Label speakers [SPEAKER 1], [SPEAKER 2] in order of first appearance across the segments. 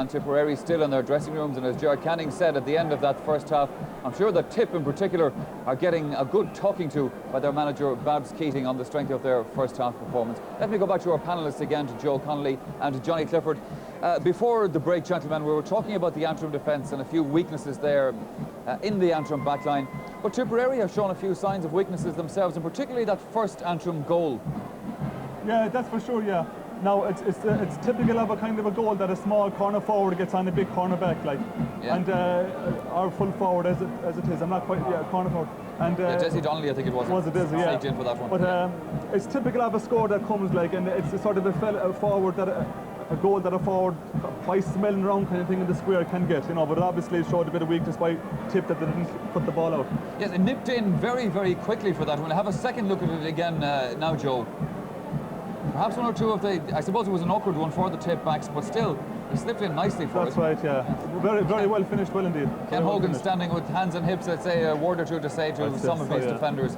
[SPEAKER 1] and Tipperary still in their dressing rooms, and as Gerard Canning said at the end of that first half, I'm sure that Tip in particular are getting a good talking to by their manager Babs Keating on the strength of their first half performance. Let me go back to our panellists again, to Joe Connolly and to Johnny Clifford. Before the break, gentlemen, we were talking about the Antrim defence and a few weaknesses there in the Antrim backline, but Tipperary have shown a few signs of weaknesses themselves, and particularly that first Antrim goal.
[SPEAKER 2] Yeah, that's for sure, yeah. Now, it's typical of a kind of a goal that a small corner forward gets on a big corner back, like. Yeah. And our full forward, as it is, I'm not quite, corner forward. And
[SPEAKER 1] Jesse Donnelly, I think it was.
[SPEAKER 2] Was it is, yeah.
[SPEAKER 1] In for that one.
[SPEAKER 2] But it's typical of a score that comes, like, and it's a sort of a forward that a goal that a forward by smelling around kind of thing in the square can get, you know. But obviously it showed a bit of weakness by Tip that they didn't put the ball out.
[SPEAKER 1] Yes, it nipped in very, very quickly for that. We'll have a second look at it again now, Joe. Perhaps one or two of the, I suppose it was an awkward one for the Tip backs, but still, he slipped in nicely for it.
[SPEAKER 2] That's right, yeah. Very, very well finished, well indeed.
[SPEAKER 1] Ken Hogan standing with hands and hips, let's say a word or two to say to some of his defenders.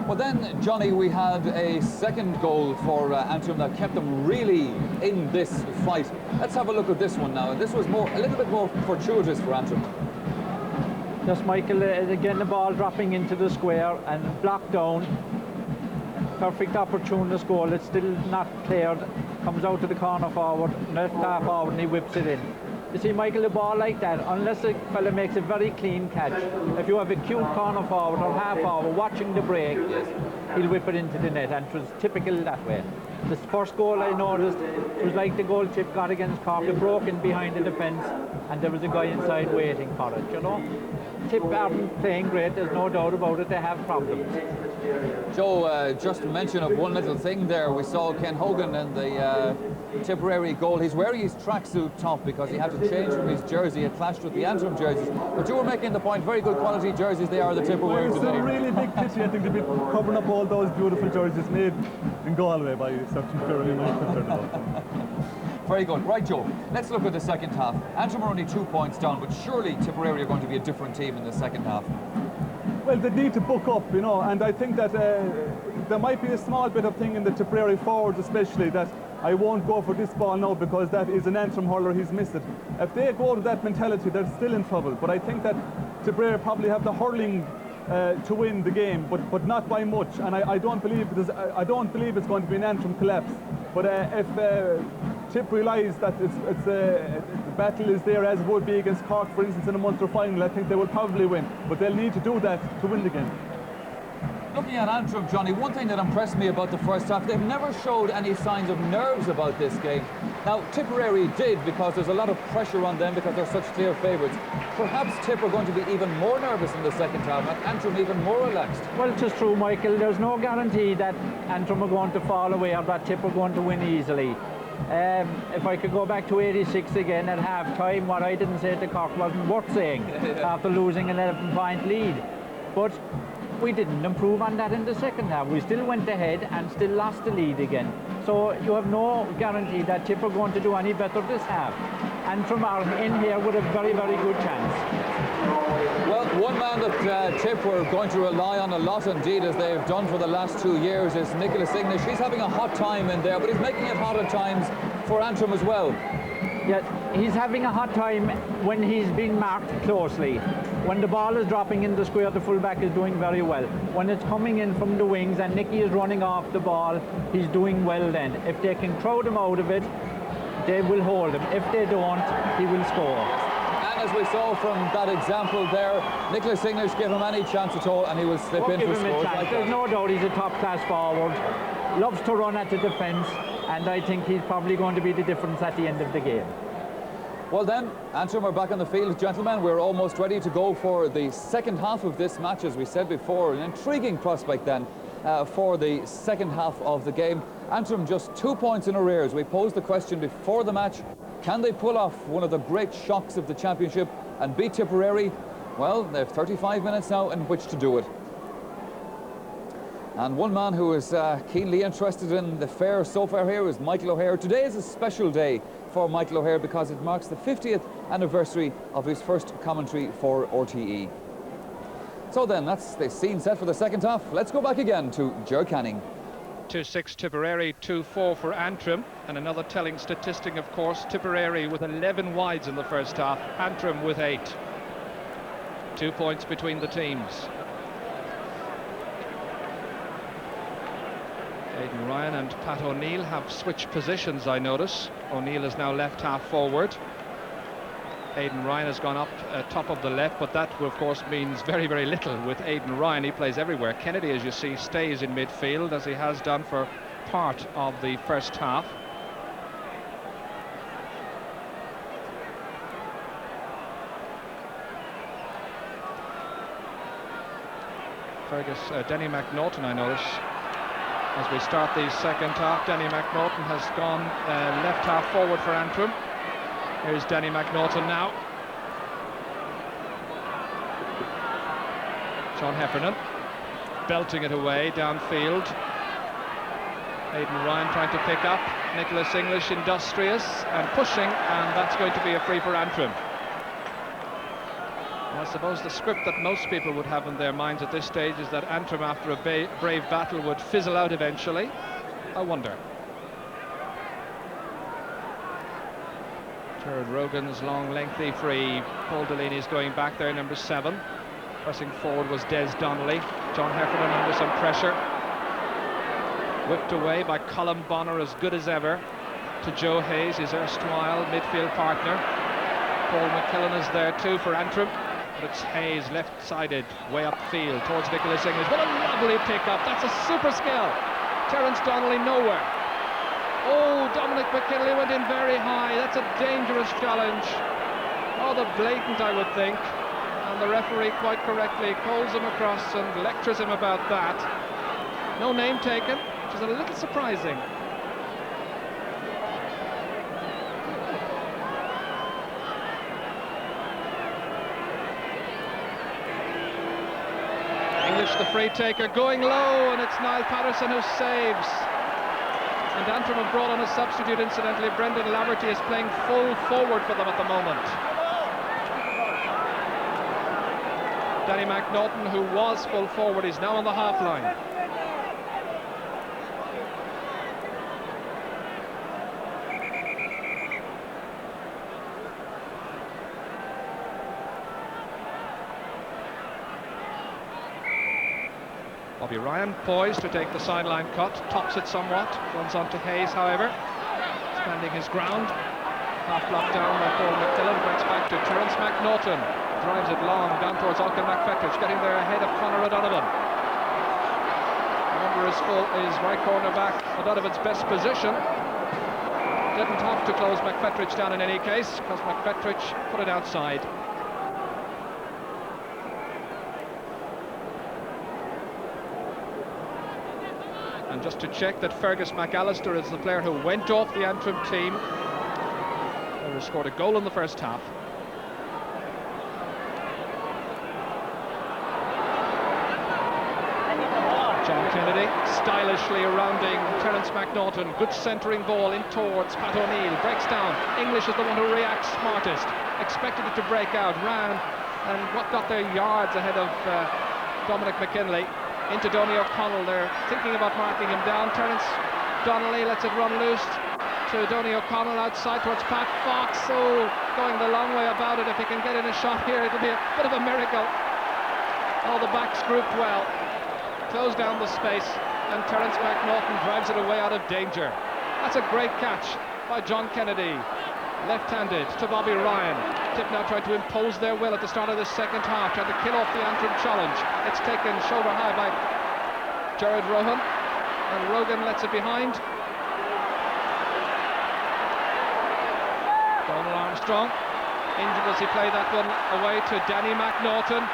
[SPEAKER 1] Well then, Johnny, we had a second goal for Antrim that kept them really in this fight. Let's have a look at this one now. And this was a little bit more fortuitous for Antrim.
[SPEAKER 3] Just Michael, again the ball dropping into the square and blocked down. Perfect opportunist goal. It's still not cleared. Comes out to the corner forward, left half forward, and he whips it in. You see, Michael, a ball like that, unless a fella makes a very clean catch, if you have a cute corner forward or half forward watching the break, he'll whip it into the net, and it was typical that way. This first goal I noticed, it was like the goal Tip got against Cork. It broke in behind the defence, and there was a guy inside waiting for it, you know. Tip aren't playing great, there's no doubt about it, they have problems.
[SPEAKER 1] Joe, just a mention of one little thing there. We saw Ken Hogan in the Tipperary goal. He's wearing his tracksuit top because he had to change from his jersey. It clashed with the Antrim jerseys. But you were making the point, very good quality jerseys they are, the Tipperary today.
[SPEAKER 2] It's a really big pity, I think, to be covering up all those beautiful jerseys made in Galway by such inferior about.
[SPEAKER 1] Very good. Right, Joe, let's look at the second half. Antrim are only 2 points down, but surely Tipperary are going to be a different team in the second half.
[SPEAKER 2] Well, they need to book up, you know, and I think that there might be a small bit of thing in the Tipperary forwards especially, that I won't go for this ball now because that is an Antrim hurler, he's missed it. If they go to that mentality, they're still in trouble. But I think that Tipperary probably have the hurling to win the game, but not by much. And I don't believe it's going to be an Antrim collapse. But if Tip realise that the battle is there, as it would be against Cork, for instance, in a Munster final, I think they will probably win. But they'll need to do that to win the game.
[SPEAKER 1] Looking at Antrim, Johnny, one thing that impressed me about the first half, they've never showed any signs of nerves about this game. Now, Tipperary did, because there's a lot of pressure on them because they're such clear favourites. Perhaps Tip are going to be even more nervous in the second half, and Antrim even more relaxed.
[SPEAKER 3] Well, it's just true, Michael. There's no guarantee that Antrim are going to fall away or that Tip are going to win easily. If I could go back to 86 again at half-time, what I didn't say to Cork wasn't worth saying after losing an 11-point lead. But we didn't improve on that in the second half. We still went ahead and still lost the lead again. So you have no guarantee that Tip are going to do any better this half. Antrim are in here with a very, very good chance.
[SPEAKER 1] Well, one man that Tip were going to rely on a lot indeed, as they've done for the last 2 years, is Nicholas English. He's having a hot time in there, but he's making it hot at times for Antrim as well.
[SPEAKER 3] Yeah, he's having a hot time when he's being marked closely. When the ball is dropping in the square, the fullback is doing very well. When it's coming in from the wings and Nicky is running off the ball, he's doing well then. If they can crowd him out of it, they will hold him. If they don't, he will score.
[SPEAKER 1] And as we saw from that example there, Nicholas English give him any chance at all and he will slip in for scores.
[SPEAKER 3] There's no doubt he's a top-class forward. Loves to run at the defence, and I think he's probably going to be the difference at the end of the game.
[SPEAKER 1] Well then, Antrim are back on the field, gentlemen. We're almost ready to go for the second half of this match, as we said before. An intriguing prospect then for the second half of the game. Antrim just 2 points in arrears. We posed the question before the match, can they pull off one of the great shocks of the championship and beat Tipperary? Well, they have 35 minutes now in which to do it. And one man who is keenly interested in the fair so far here is Michael O'Hare. Today is a special day for Michael O'Hare because it marks the 50th anniversary of his first commentary for RTE. So then, that's the scene set for the second half. Let's go back again to Gerard Canning.
[SPEAKER 4] 2-6 Tipperary, 2-4 for Antrim. And another telling statistic, of course, Tipperary with 11 wides in the first half, Antrim with 8. 2 points between the teams. Aidan Ryan and Pat O'Neill have switched positions, I notice. O'Neill is now left half forward. Aidan Ryan has gone up top of the left, but that of course means very, very little with Aidan Ryan. He plays everywhere. Kennedy, as you see, stays in midfield, as he has done for part of the first half. Denny McNaughton, I notice, as we start the second half. Denny McNaughton has gone left half forward for Antrim. Here's Denny McNaughton now. John Heffernan belting it away downfield. Aidan Ryan trying to pick up. Nicholas English industrious and pushing, and that's going to be a free for Antrim. I suppose the script that most people would have in their minds at this stage is that Antrim, after a brave battle, would fizzle out eventually. I wonder. Jared Rogan's long, lengthy free. Paul Delaney's going back there, number 7. Pressing forward was Des Donnelly. John Heffernan under some pressure. Whipped away by Colin Bonner, as good as ever, to Joe Hayes, his erstwhile midfield partner. Paul McKillen is there too for Antrim. But it's Hayes, left-sided, way upfield towards Nicholas English. What a lovely pick-up. That's a super skill. Terence Donnelly nowhere. Oh, Dominic McKinley went in very high. That's a dangerous challenge. Rather blatant, I would think. And the referee, quite correctly, calls him across and lectures him about that. No name taken, which is a little surprising. The free taker going low, and it's Niall Patterson who saves. And Antrim have brought on a substitute, incidentally. Brendan Laverty is playing full forward for them at the moment. Danny McNaughton, who was full forward, is now on the half line. Bobby Ryan poised to take the sideline cut, tops it somewhat, runs on to Hayes, however, standing his ground. Half blocked down by Paul McKillen, breaks back to Terence McNaughton, drives it long down towards Auchlan McFetrich, getting there ahead of Conor O'Donovan. Remember, his right corner back, O'Donovan's best position. Didn't have to close McFetrich down in any case, because McFetrich put it outside. And just to check that Fergus McAllister is the player who went off the Antrim team, who scored a goal in the first half. John Kennedy stylishly rounding Terence McNaughton. Good centering ball in towards Pat O'Neill. Breaks down. English is the one who reacts smartest. Expected it to break out. Ran and what got their yards ahead of Dominic McKinley. Into Donny O'Connell. They're thinking about marking him down. Terence Donnelly lets it run loose to Donny O'Connell outside towards Pat Fox. Oh, going the long way about it. If he can get in a shot here, it'll be a bit of a miracle. Oh, the backs grouped well. Close down the space, and Terence McNaughton drives it away out of danger. That's a great catch by John Kennedy. Left-handed to Bobby Ryan. Tip now trying to impose their will at the start of the second half, trying to kill off the Antrim challenge. It's taken shoulder high by Jared Rohan, and Rogan lets it behind. Donald Armstrong injured as he played that one away to Danny McNaughton.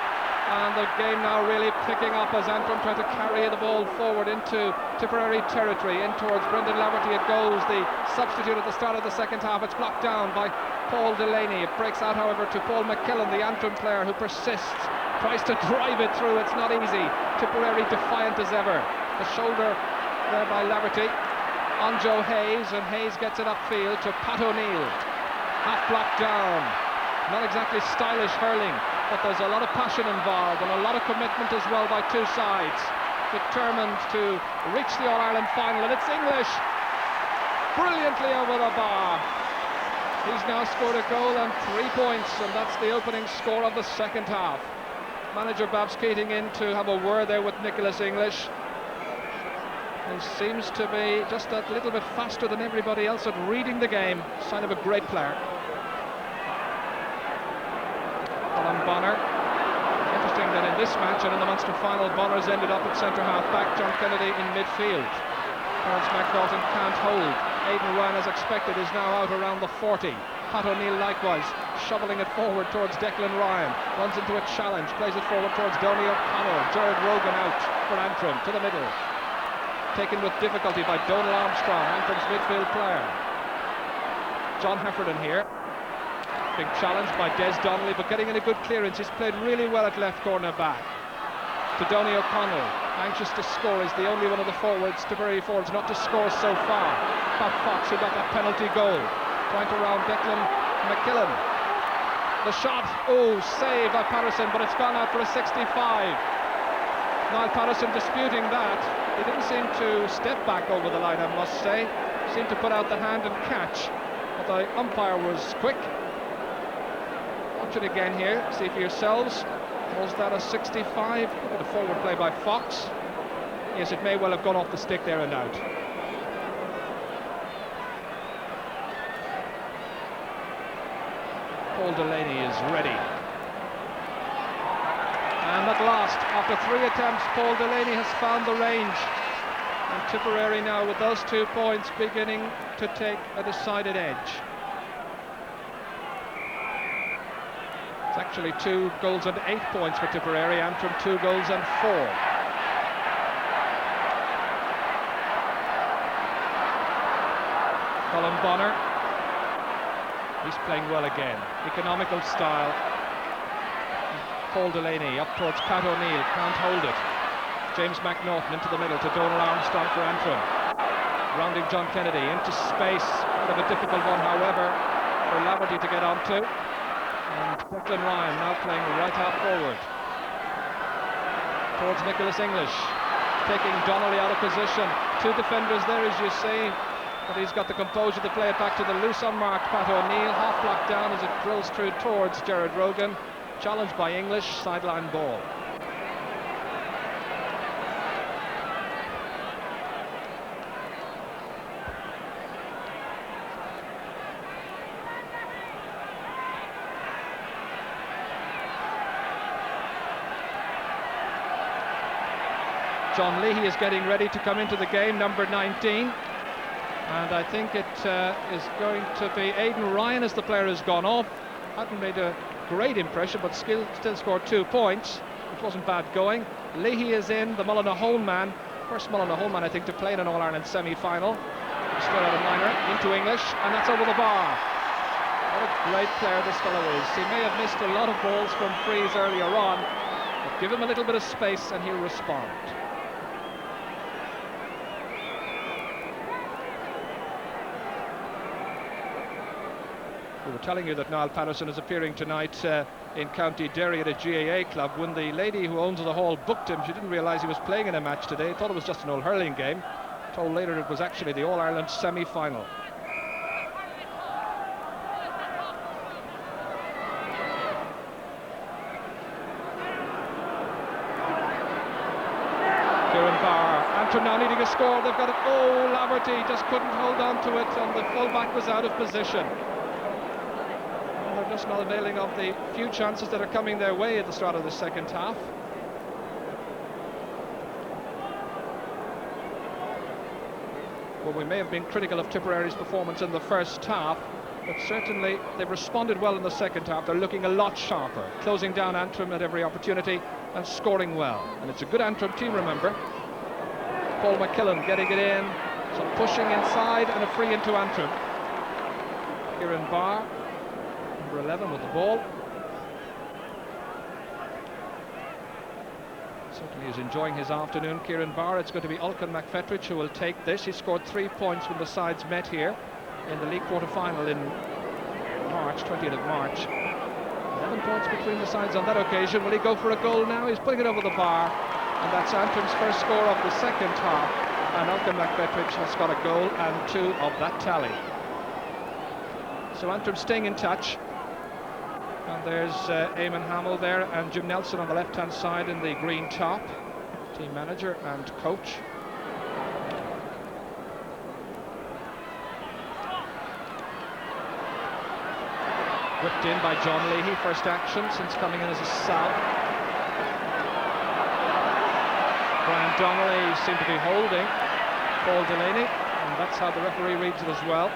[SPEAKER 4] And the game now really picking up as Antrim try to carry the ball forward into Tipperary territory, in towards Brendan Laverty. It goes, the substitute at the start of the second half. It's blocked down by Paul Delaney. It breaks out, however, to Paul McKillen, the Antrim player, who persists, tries to drive it through. It's not easy. Tipperary defiant as ever. The shoulder there by Laverty on Joe Hayes, and Hayes gets it upfield to Pat O'Neill. Half blocked down. Not exactly stylish hurling, but there's a lot of passion involved and a lot of commitment as well by two sides. determined to reach the All-Ireland final, and it's English brilliantly over the bar. He's now scored a goal and 3 points, and that's the opening score of the second half. Manager Babs Keating in to have a word there with Nicholas English, who seems to be just that little bit faster than everybody else at reading the game. Sign of a great player. Colin Bonner. Interesting that in this match and in the Munster final, Bonner's ended up at centre half back, John Kennedy in midfield. Terence McNaughton can't hold. Aidan Ryan, as expected, is now out around the 40. Pat O'Neill likewise, shoveling it forward towards Declan Ryan. Runs into a challenge, plays it forward towards Donny O'Connell. Gerard Rogan out for Antrim, to the middle. Taken with difficulty by Donal Armstrong, Antrim's midfield player. John Heffernan here. Big challenge by Des Donnelly, but getting in a good clearance. He's played really well at left corner back. To Donny O'Connell, anxious to score. He's the only one of the forwards, Tipperary forwards, not to score so far. Pat Fox, who got that penalty goal. Trying to round Declan McKillen. The shot, oh, saved by Patterson, but it's gone out for a 65. Niall Patterson disputing that. He didn't seem to step back over the line, I must say. Seemed to put out the hand and catch, but the umpire was quick. Watch it again here, see for yourselves. Was that a 65? Look at the forward play by Fox. Yes, it may well have gone off the stick there and out. Paul Delaney is ready. And at last, after 3 attempts, Paul Delaney has found the range. And Tipperary now, with those 2 points, beginning to take a decided edge. It's actually 2 goals and 8 points for Tipperary, Antrim 2 goals and 4. Colin Bonner, he's playing well again, economical style. Paul Delaney up towards Pat O'Neill, can't hold it. James McNaughton into the middle to Donal Armstrong for Antrim. Rounding John Kennedy into space, bit of a difficult one however for Laverty to get onto. And Declan Ryan now playing right half forward towards Nicholas English, taking Donnelly out of position. 2 defenders there, as you see, but he's got the composure to play it back to the loose unmarked Pat O'Neill, half blocked down as it drills through towards Gerard Rogan. Challenged by English, sideline ball. John Leahy is getting ready to come into the game, number 19. And I think it is going to be Aidan Ryan as the player has gone off. Hadn't made a great impression, but still scored 2 points, which wasn't bad going. Leahy is in, the Mullinahone man. First Mullinahone man, I think, to play in an All-Ireland semi-final. Straight out of minor, into English, and that's over the bar. What a great player this fellow is. He may have missed a lot of balls from frees earlier on, but give him a little bit of space and he'll respond. We were telling you that Niall Patterson is appearing tonight in County Derry at a GAA club. When the lady who owns the hall booked him, she didn't realise he was playing in a match today. Thought it was just an old hurling game. Told later it was actually the All-Ireland semi-final. Kieran Barr, Antrim now needing a score. They've got it. Oh, Laverty just couldn't hold on to it, and the full-back was out of position. They're just not availing of the few chances that are coming their way at the start of the second half. Well, we may have been critical of Tipperary's performance in the first half, but certainly they've responded well in the second half. They're looking a lot sharper, closing down Antrim at every opportunity and scoring well. And it's a good Antrim team, remember. Paul McKillen getting it in, some pushing inside and a free into Antrim. Kieran Barr, number 11 with the ball. Certainly is enjoying his afternoon, Kieran Barr. It's going to be Ulcan McFetrich who will take this. He scored 3 points when the sides met here in the league quarter-final in March, 20th of March. 11 points between the sides on that occasion. Will he go for a goal now? He's putting it over the bar. And that's Antrim's first score of the second half. And Elkin McFetrich has got a goal and 2 of that tally. So Antrim staying in touch. And there's Eamon Hamill there and Jim Nelson on the left-hand side in the green top. Team manager and coach. Whipped in by John Leahy, first action since coming in as a sub. Brian Donnelly seemed to be holding Paul Delaney, and that's how the referee reads it as well.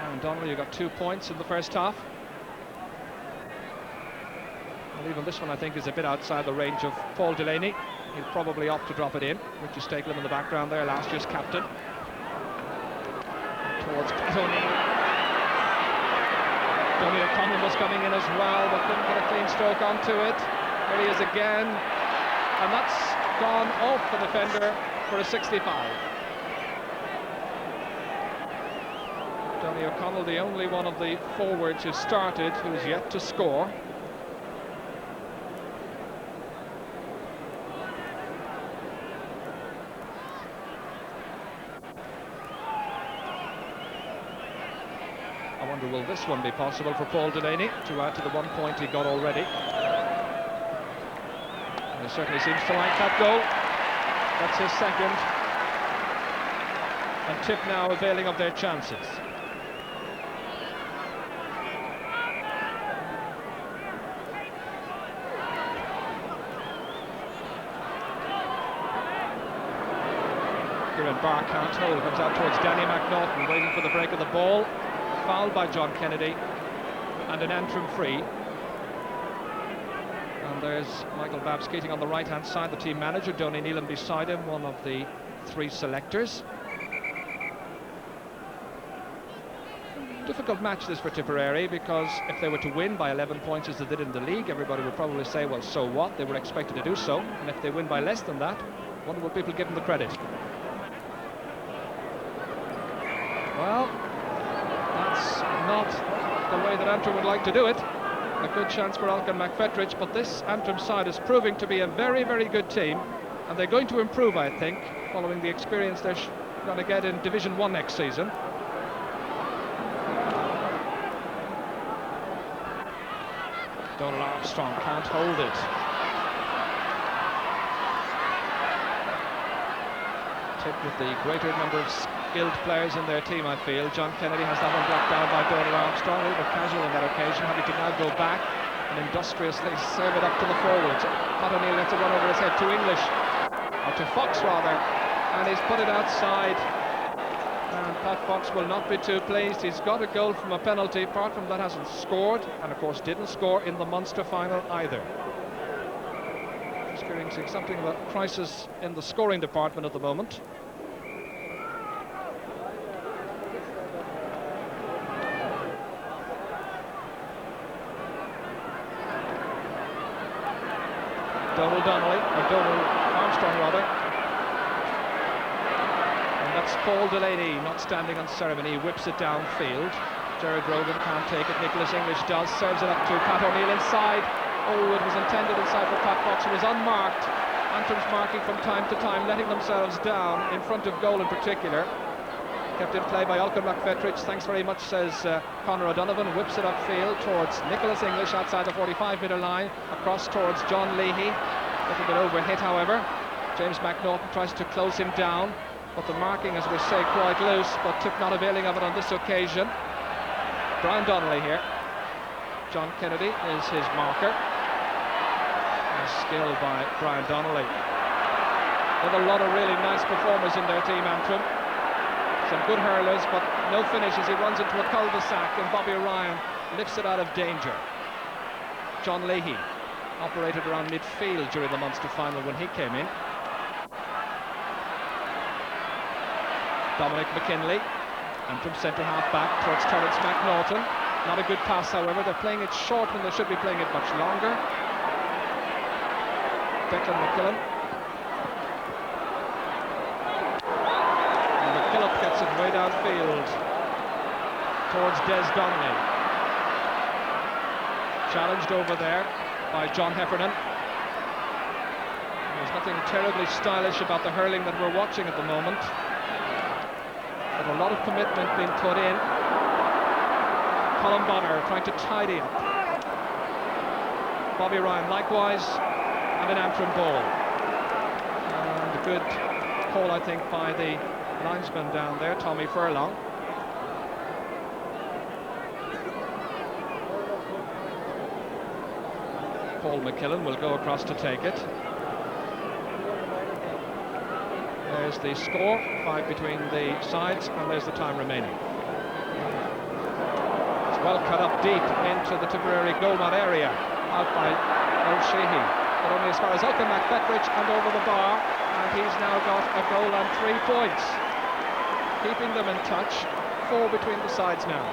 [SPEAKER 4] Brian Donnelly, you got 2 points in the first half. Well, even this one I think is a bit outside the range of Paul Delaney. He'll probably opt to drop it in. Richie Stakelum in the background there, last year's captain. Towards O'Neill. Donny O'Connell was coming in as well, but couldn't get a clean stroke onto it. Here he is again, and that's gone off the defender for a 65. Donny O'Connell, the only one of the forwards who started who's yet to score. Will this one be possible for Paul Delaney to add to the 1 point he got already? And he certainly seems to like that goal. That's his second. And Tip now availing of their chances. Kieran Barr can't hold, comes out towards Danny McNaughton, waiting for the break of the ball. Fouled by John Kennedy, and an Antrim free. And there's Michael Babs Keating on the right-hand side, the team manager, Donny Nealon beside him, one of the 3 selectors. Difficult match this for Tipperary, because if they were to win by 11 points as they did in the league, everybody would probably say, well, so what? They were expected to do so. And if they win by less than that, wonder what people give them the credit. Well, that's not the way that Antrim would like to do it. A good chance for Elkin McFetrich, but this Antrim side is proving to be a very, very good team, and they're going to improve, I think, following the experience they're going to get in Division 1 next season. Donald Armstrong can't hold it. Tip with the greater number of skilled players in their team, I feel. John Kennedy has that one blocked down by Donald Armstrong, a little bit casual on that occasion, having to now go back and industriously serve it up to the forwards. Pat O'Neill lets it run over his head to English, or to Fox rather, and he's put it outside. And Pat Fox will not be too pleased. He's got a goal from a penalty, apart from that hasn't scored, and of course didn't score in the Munster final either. Experiencing something of a crisis in the scoring department at the moment. Donald Armstrong rather. And that's Paul Delaney not standing on ceremony, whips it downfield. Jared Rogan can't take it, Nicholas English does, serves it up to Pat O'Neill inside. Oh, it was intended inside for Pat Fox, it was unmarked. Antrim's marking from time to time, letting themselves down in front of goal in particular. Kept in play by Elkin McFetrich, thanks very much, says Conor O'Donovan, whips it upfield towards Nicholas English outside the 45-metre line, across towards John Leahy. A little bit overhit, however. James McNaughton tries to close him down, but the marking, as we say, quite loose, but Tip not availing of it on this occasion. Brian Donnelly here. John Kennedy is his marker. Nice skill by Brian Donnelly. With a lot of really nice performers in their team, Antrim. Some good hurlers, but no finishes. He runs into a cul-de-sac, and Bobby Ryan lifts it out of danger. John Leahy operated around midfield during the Munster final when he came in. Dominic McKinley, and from centre half back towards Terence McNaughton. Not a good pass, however. They're playing it short when they should be playing it much longer. Declan McKillen. And McKillop gets it way downfield towards Des Donnelly. Challenged over there. by John Heffernan. There's nothing terribly stylish about the hurling that we're watching at the moment, but a lot of commitment being put in. Colin Bonner trying to tidy up. Bobby Ryan likewise, and an Antrim ball. And a good call, I think, by the linesman down there, Tommy Furlong. Paul McKillen will go across to take it. There's the score, 5 between the sides, and there's the time remaining. It's well cut up deep into the Tipperary goalman area, out by O'Sheahy, but only as far as Ulcan McFetridge and over the bar, and he's now got a goal and 3 points. Keeping them in touch, 4 between the sides now.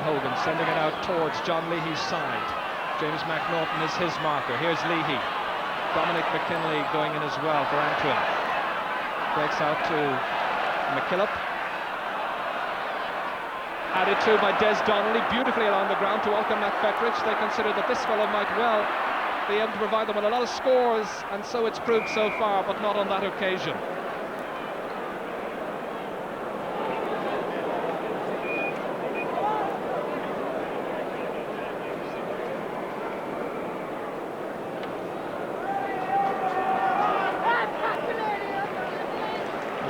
[SPEAKER 4] Hogan sending it out towards John Leahy's side. James McNaughton is his marker. Here's Leahy. Dominic McKinley going in as well for Antrim. Breaks out to McKillop. Added to by Des Donnelly, beautifully along the ground to Ulcan McFetridge. They consider that this fellow might well be able to provide them with a lot of scores, and so it's proved so far, but not on that occasion.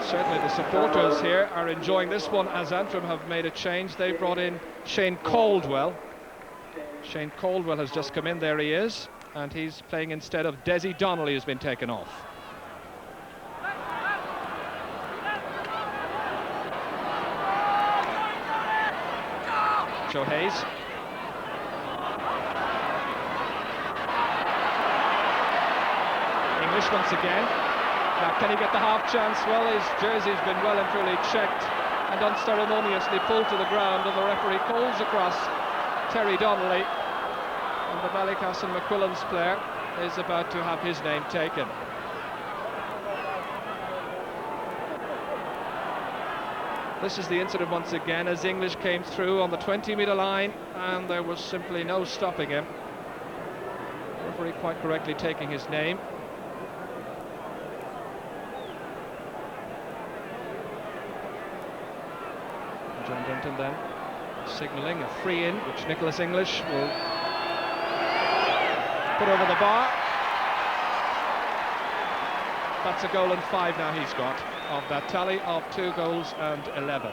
[SPEAKER 4] Certainly the supporters here are enjoying this one, as Antrim have made a change. They brought in Shane Caldwell. Shane Caldwell has just come in, there he is, and he's playing instead of Desi Donnelly, who's been taken off. Joe Hayes. English once again. Now, can he get the half chance? Well, his jersey's been well and truly checked and unceremoniously pulled to the ground, and the referee calls across Terry Donnelly, and the Ballycastle McQuillan's player is about to have his name taken. This is the incident once again, as English came through on the 20-metre line, and there was simply no stopping him. The referee quite correctly taking his name. John Dunton then signalling a free in, which Nicholas English will put over the bar. That's a goal and 5 now he's got, of that tally of 2 goals and 11.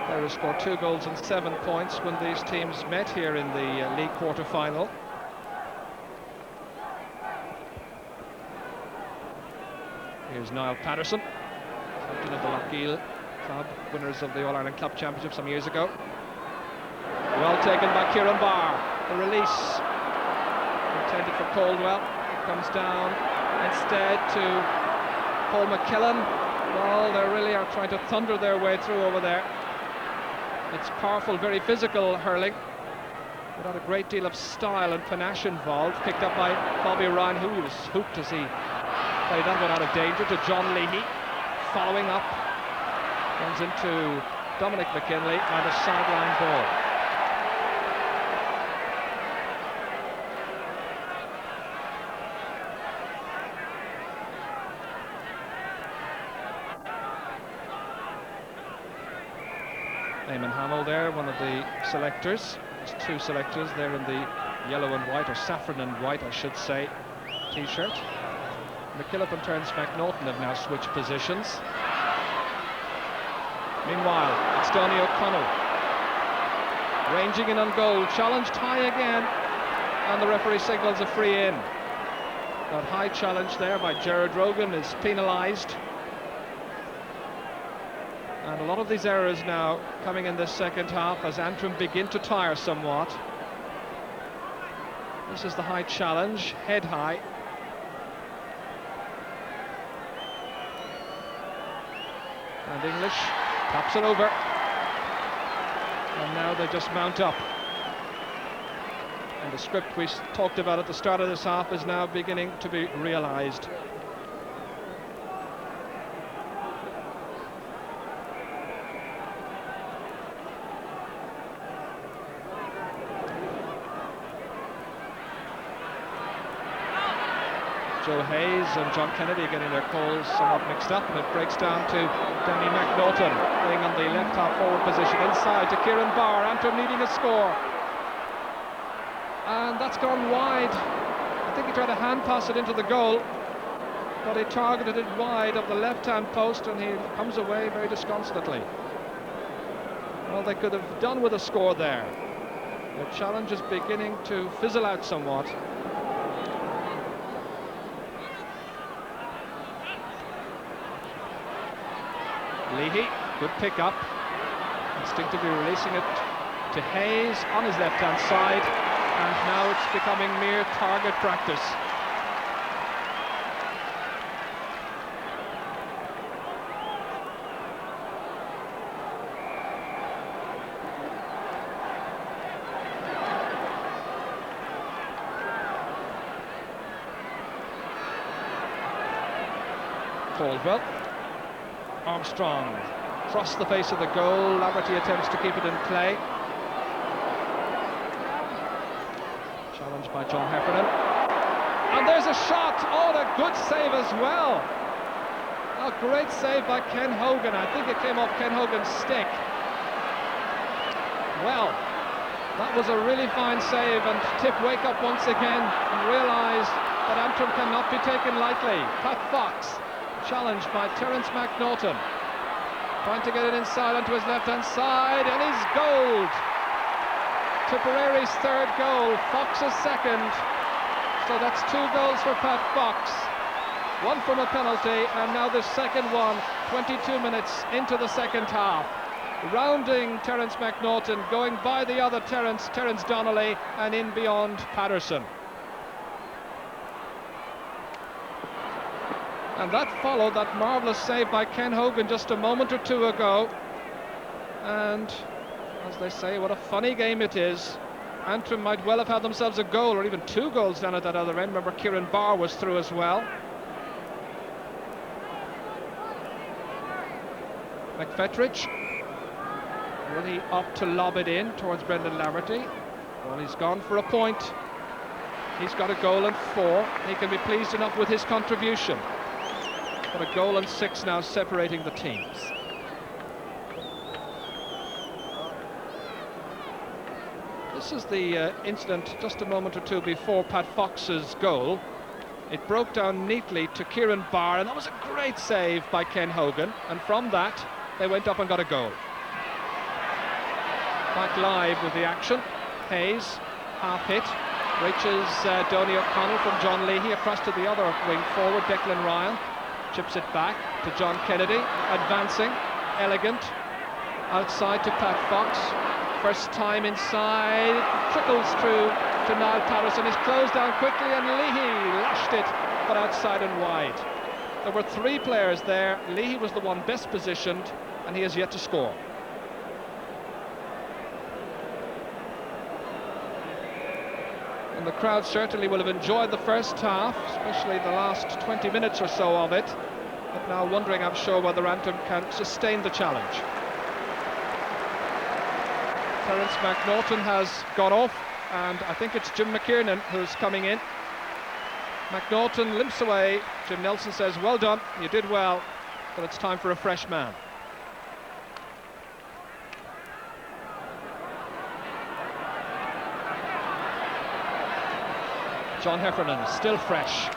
[SPEAKER 4] There scored 2 goals and 7 points when these teams met here in the league quarter-final. Here's Niall Patterson, captain of the Lochiel club, winners of the All-Ireland Club Championship some years ago. Well taken by Kieran Barr. The release intended for Caldwell. It comes down instead to Paul McKillen. Well, they really are trying to thunder their way through over there. It's powerful, very physical hurling, without a great deal of style and panache involved. Picked up by Bobby Ryan, who was hooped as he played that one out of danger to John Leahy. Following up, runs into Dominic McKinley and a sideline ball. Eamon Hamill there, one of the selectors. There's 2 selectors there in the yellow and white, or saffron and white, I should say, t-shirt. McKillop and Terence McNaughton have now switched positions. Meanwhile, it's Donny O'Connell ranging in on goal, challenged high again, and the referee signals a free in. That high challenge there by Gerard Rogan is penalised. And a lot of these errors now coming in this second half as Antrim begin to tire somewhat. This is the high challenge, head high. And English taps it over. And now they just mount up. And the script we talked about at the start of this half is now beginning to be realised. Joe Hayes and John Kennedy getting their calls somewhat mixed up, and it breaks down to Danny McNaughton playing on the left half forward position inside to Kieran Barr. Antrim needing a score, and that's gone wide. I think he tried to hand pass it into the goal, but he targeted it wide of the left hand post, and he comes away very disconsolately. Well, they could have done with a score there. The challenge is beginning to fizzle out somewhat. Leahy, good pick up, instinctively releasing it to Hayes on his left hand side, and now it's becoming mere target practice. Caldwell. Armstrong across the face of the goal. Laverty attempts to keep it in play. Challenged by John Heffernan. And there's a shot. Oh, a good save as well. A great save by Ken Hogan. I think it came off Ken Hogan's stick. Well, that was a really fine save, and Tip wake up once again and realise that Antrim cannot be taken lightly. Pat Fox, challenged by Terence McNaughton, trying to get it inside onto his left-hand side, and he's goaled. Tipperary's third goal, Fox's second. So that's 2 goals for Pat Fox, 1 from a penalty, and now the second one, 22 minutes into the second half. Rounding Terence McNaughton, going by the other Terence Donnelly, and in beyond Patterson. And that followed that marvellous save by Ken Hogan just a moment or two ago. And, as they say, what a funny game it is. Antrim might well have had themselves a goal, or even 2 goals down at that other end. Remember, Kieran Barr was through as well. McFetridge, will he opt to lob it in towards Brendan Laverty? Well, he's gone for a point. He's got a goal and 4. He can be pleased enough with his contribution. But a goal and 6 now separating the teams. This is the incident just a moment or two before Pat Fox's goal. It broke down neatly to Kieran Barr, and that was a great save by Ken Hogan. And from that, they went up and got a goal. Back live with the action. Hayes, half hit, reaches Donny O'Connell from John Leahy across to the other wing forward, Declan Ryan. Chips it back to John Kennedy, advancing, elegant, outside to Pat Fox. First time inside, trickles through to Niall Patterson. He's closed down quickly, and Leahy lashed it, but outside and wide. There were 3 players there. Leahy was the one best positioned, and he has yet to score. And the crowd certainly will have enjoyed the first half, especially the last 20 minutes or so of it, but now wondering, I'm sure, whether Antrim can sustain the challenge. Terence McNaughton has gone off, and I think it's Jim McKiernan who's coming in. McNaughton limps away. Jim Nelson says, well done, you did well, but it's time for a fresh man. John Heffernan, still fresh,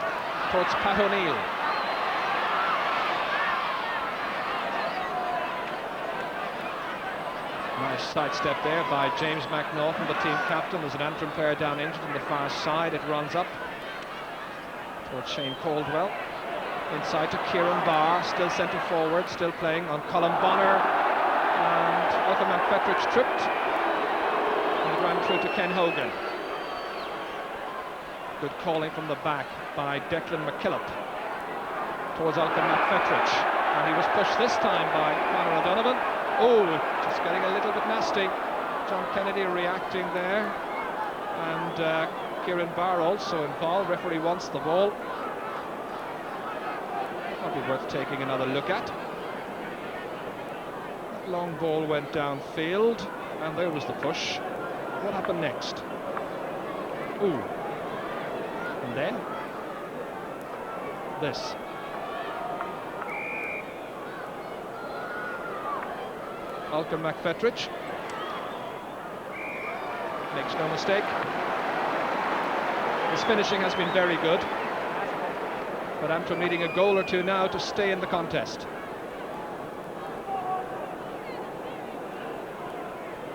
[SPEAKER 4] towards Pat O'Neill. Nice sidestep there by James McNaughton, the team captain. There's an Antrim player down injured on the far side. It runs up towards Shane Caldwell. Inside to Kieran Barr, still centre forward, still playing on Colin Bonner. And Malcolm McFetridge tripped. And it ran through to Ken Hogan. Good calling from the back by Declan McKillop towards Malcolm McFetridge, and he was pushed this time by Conor O'Donovan. Oh, just getting a little bit nasty. John Kennedy reacting there. And Kieran Barr also involved. Referee wants the ball. Probably worth taking another look at. That long ball went downfield, and there was the push. What happened next? Ooh. And then this. Malcolm McFetrich makes no mistake. His finishing has been very good, but Antrim needing a goal or two now to stay in the contest.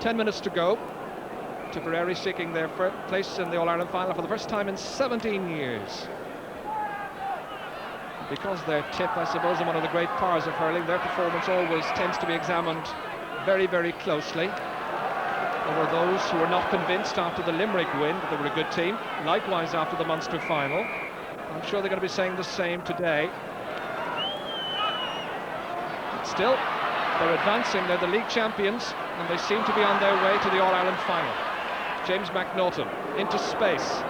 [SPEAKER 4] 10 minutes to go. Tipperary seeking their place in the All-Ireland final for the first time in 17 years. Because they're Tip, I suppose, and one of the great powers of hurling, their performance always tends to be examined very, very closely. There were those who were not convinced after the Limerick win that they were a good team, likewise after the Munster final. I'm sure they're going to be saying the same today. But still, they're advancing, they're the league champions, and they seem to be on their way to the All-Ireland final. James McNaughton into space.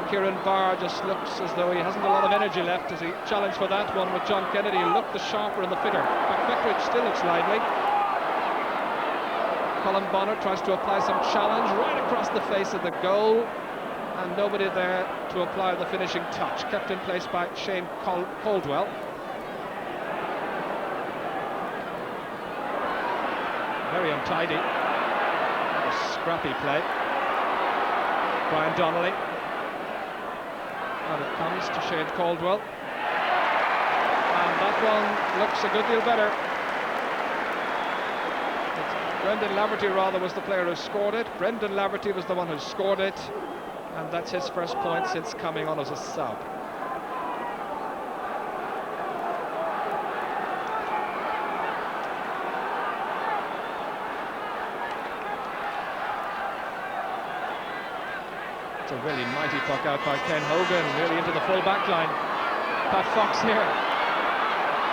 [SPEAKER 4] Kieran Barr just looks as though he hasn't a lot of energy left as he challenged for that one with John Kennedy. He looked the sharper and the fitter. McFetrich still looks lively. Colin Bonner tries to apply some challenge right across the face of the goal, and nobody there to apply the finishing touch. Kept in place by Shane Caldwell. Very untidy. A scrappy play. Brian Donnelly. And it comes to Shane Caldwell. And that one looks a good deal better. Brendan Laverty rather was the player who scored it. Brendan Laverty was the one who scored it, and that's his first point since coming on as a sub. It's a really mighty puck out by Ken Hogan, really into the full back line. Pat Fox here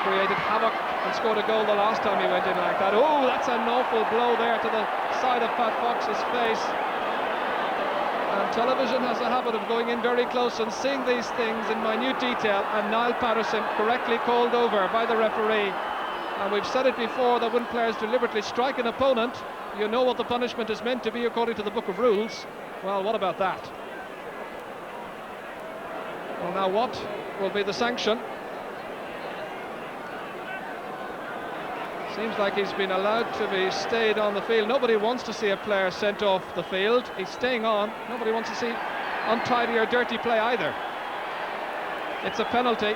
[SPEAKER 4] created havoc and scored a goal the last time he went in like that. Oh, that's an awful blow there to the side of Pat Fox's face. And television has a habit of going in very close and seeing these things in minute detail, and Niall Patterson correctly called over by the referee. And we've said it before that when players deliberately strike an opponent, you know what the punishment is meant to be according to the book of rules. Well, what about that? Well, now what will be the sanction? Seems like he's been allowed to be stayed on the field. Nobody wants to see a player sent off the field. He's staying on. Nobody wants to see untidy or dirty play either. It's a penalty.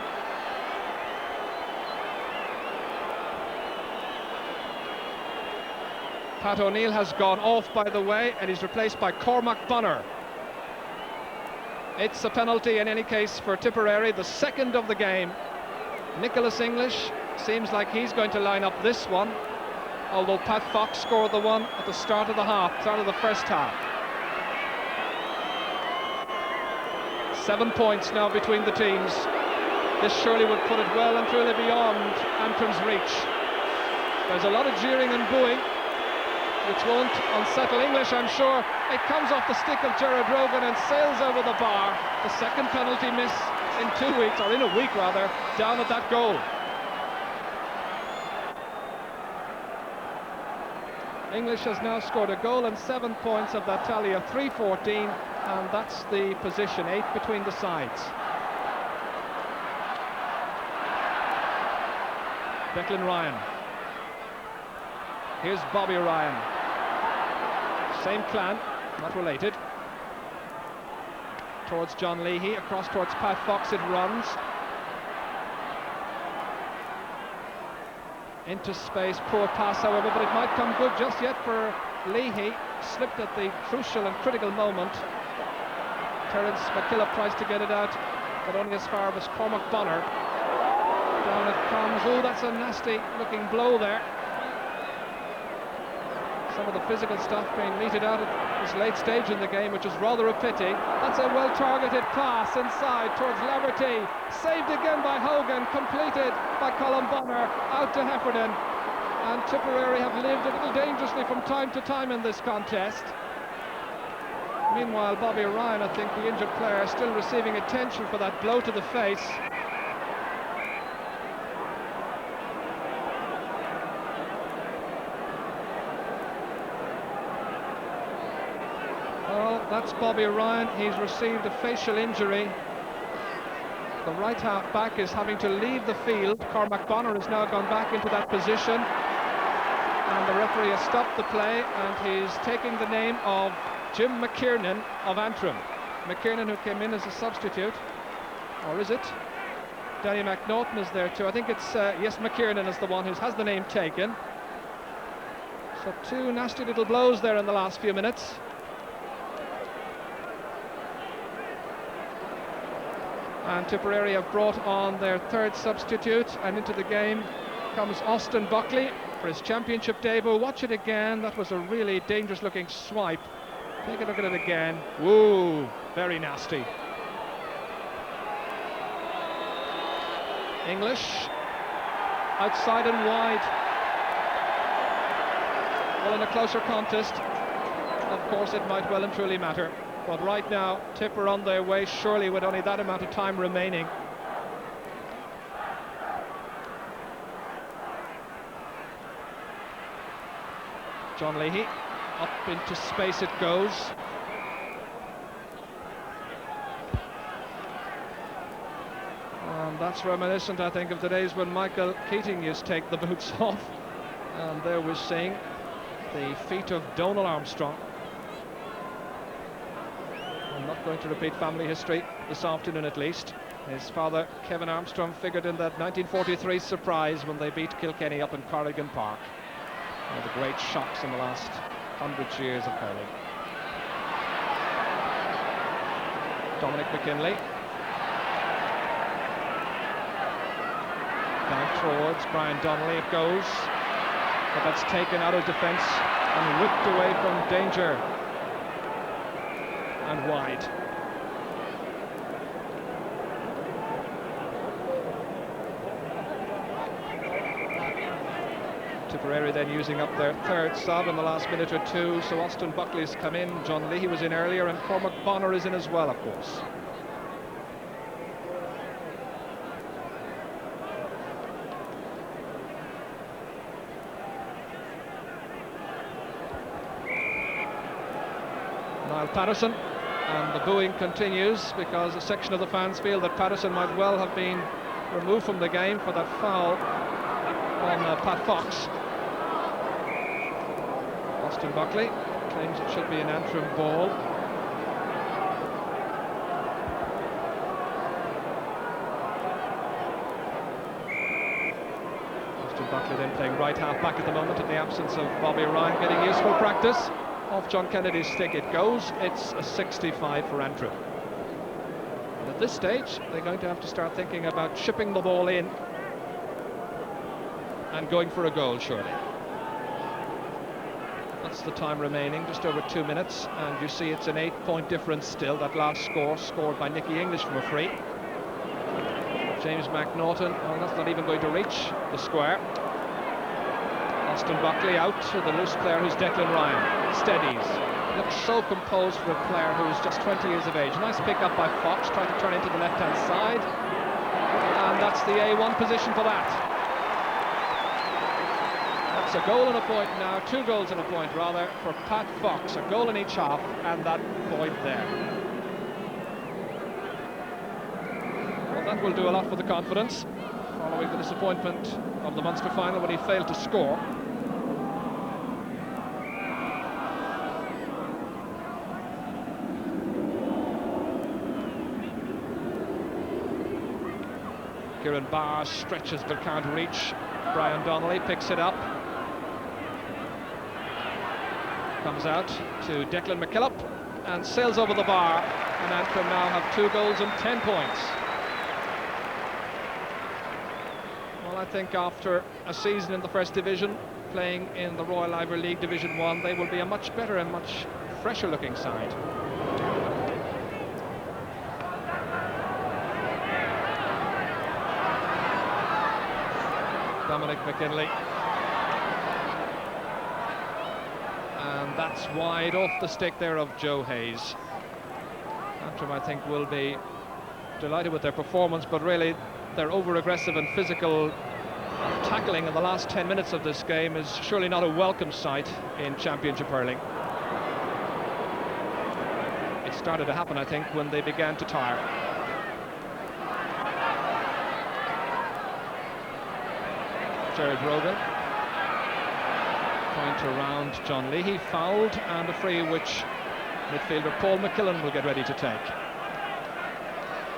[SPEAKER 4] Pat O'Neill has gone off, by the way, and he's replaced by Cormac Bonner. It's a penalty in any case for Tipperary, the second of the game. Nicholas English seems like he's going to line up this one, although Pat Fox scored the one at the start of the first half. 7 points now between the teams. This surely would put it well and truly beyond Antrim's reach. There's a lot of jeering and booing, which won't unsettle English, I'm sure. It comes off the stick of Gerard Rogan and sails over the bar. The second penalty miss in 2 weeks, or in a week rather, down at that goal. English has now scored a goal and 7 points of that tally of 3-14, and that's the position, 8 between the sides. Declan Ryan. Here's Bobby Ryan. Same clan, not related. Towards John Leahy, across towards Pat Fox it runs. Into space, poor pass however, but it might come good just yet for Leahy. Slipped at the crucial and critical moment. Terence McKillop tries to get it out, but only as far as Cormac Bonner. Down it comes. Oh, that's a nasty looking blow there. Some of the physical stuff being meted out at this late stage in the game, which is rather a pity. That's a well-targeted pass inside towards Laverty. Saved again by Hogan, completed by Colin Bonner, out to Heffernan. And Tipperary have lived a little dangerously from time to time in this contest. Meanwhile, Bobby Ryan, I think the injured player, still receiving attention for that blow to the face. Well, that's Bobby Ryan. He's received a facial injury. The right half back is having to leave the field. Cormac Bonner has now gone back into that position. And the referee has stopped the play, and he's taking the name of Jim McKiernan of Antrim. McKiernan, who came in as a substitute. Or is it? Danny McNaughton is there too. I think it's, yes, McKiernan is the one who has the name taken. So two nasty little blows there in the last few minutes. And Tipperary have brought on their third substitute, and into the game comes Austin Buckley for his championship debut. Watch it again. That was a really dangerous looking swipe. Take a look at it again. Whoa, very nasty. English outside and wide. Well, in a closer contest, of course, it might well and truly matter. But right now, Tip are on their way, surely, with only that amount of time remaining. John Leahy, up into space it goes. And that's reminiscent, I think, of the days when Michael Keating used to take the boots off. And there we're seeing the feet of Donal Armstrong. I'm not going to repeat family history this afternoon, at least. His father, Kevin Armstrong, figured in that 1943 surprise when they beat Kilkenny up in Corrigan Park. One of the great shocks in the last 100 years of hurling. Dominic McKinley. Down towards Brian Donnelly it goes. But that's taken out of defence and whipped away from danger. And wide. Tipperary then using up their third sub in the last minute or two, so Austin Buckley's come in, John Leahy was in earlier, and Cormac Bonner is in as well, of course. Niall Patterson, and the booing continues because a section of the fans feel that Patterson might well have been removed from the game for that foul on Pat Fox. Austin Buckley claims it should be an Antrim ball. Austin Buckley then playing right half back at the moment in the absence of Bobby Ryan, getting useful practice. Off John Kennedy's stick it goes. It's a 65 for Antrim. And at this stage, they're going to have to start thinking about chipping the ball in and going for a goal, surely. That's the time remaining, just over 2 minutes, and you see it's an 8-point difference still. That last score scored by Nicky English from a free. James McNaughton, well, that's not even going to reach the square. Austin Buckley out to the loose player who's Declan Ryan. Steadies. Looks so composed for a player who's just 20 years of age. Nice pick up by Fox, trying to turn into the left-hand side. And that's the A1 position for that. That's a goal and a point now, 2 goals and a point rather, for Pat Fox. A goal in each half, and that point there. Well, that will do a lot for the confidence, following the disappointment of the Munster final when he failed to score. Kieran Barr stretches but can't reach. Brian Donnelly picks it up. Comes out to Declan McKillop and sails over the bar. And Antrim now have 2 goals and 10 points. Well, I think after a season in the First Division, playing in the Royal Ivor League Division 1, they will be a much better and much fresher looking side. Dominic McKinley. And That's wide off the stick there of Joe Hayes. Antrim, I think, will be delighted with their performance, but really their over-aggressive and physical tackling in the last 10 minutes of this game is surely not a welcome sight in Championship hurling. It started to happen, I think, when they began to tire. Jared Brogan. Point around John Leahy, fouled, and a free which midfielder Paul McKillen will get ready to take.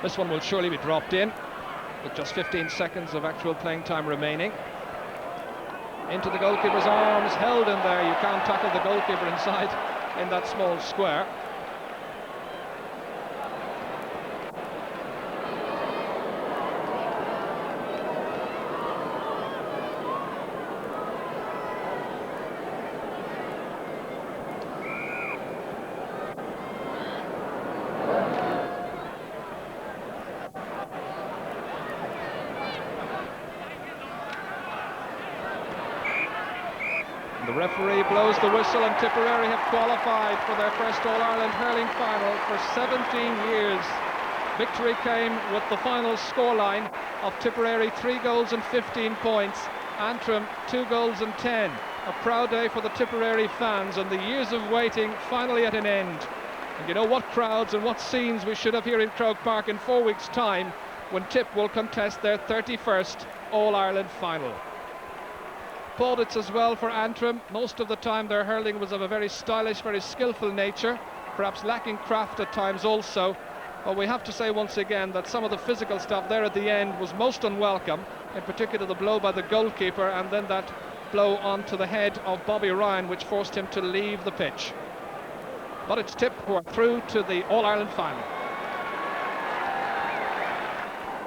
[SPEAKER 4] This one will surely be dropped in with just 15 seconds of actual playing time remaining. Into the goalkeeper's arms, held in there. You can't tackle the goalkeeper inside in that small square. The referee blows the whistle, and Tipperary have qualified for their first All-Ireland hurling final for 17 years. Victory came with the final scoreline of Tipperary 3 goals and 15 points, Antrim 2 goals and 10. A proud day for the Tipperary fans, and the years of waiting finally at an end. And you know what crowds and what scenes we should have here in Croke Park in 4 weeks' time, when Tip will contest their 31st All-Ireland final. Plaudits as well for Antrim. Most of the time their hurling was of a very stylish, very skillful nature, perhaps lacking craft at times also. But we have to say once again that some of the physical stuff there at the end was most unwelcome, in particular the blow by the goalkeeper, and then that blow onto the head of Bobby Ryan, which forced him to leave the pitch. But it's Tip who are through to the All-Ireland final.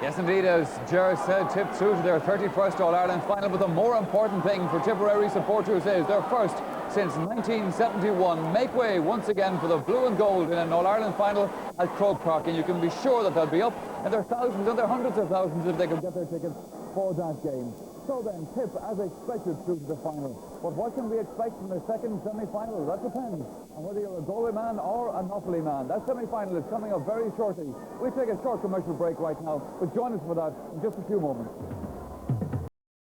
[SPEAKER 1] Yes, indeed, as Ger said, Tip through to their 31st All-Ireland final, but the more important thing for Tipperary supporters is their first since 1971. Make way once again for the blue and gold in an All-Ireland final at Croke Park, and you can be sure that they'll be up in their thousands and their hundreds of thousands if they can get their tickets for that game. So then, Tip, as expected, through to the final. But what can we expect from the second semi-final? That depends on whether you're a Galway man or a Offaly man. That semi-final is coming up very shortly. We'll take a short commercial break right now, but join us for that in just a few moments.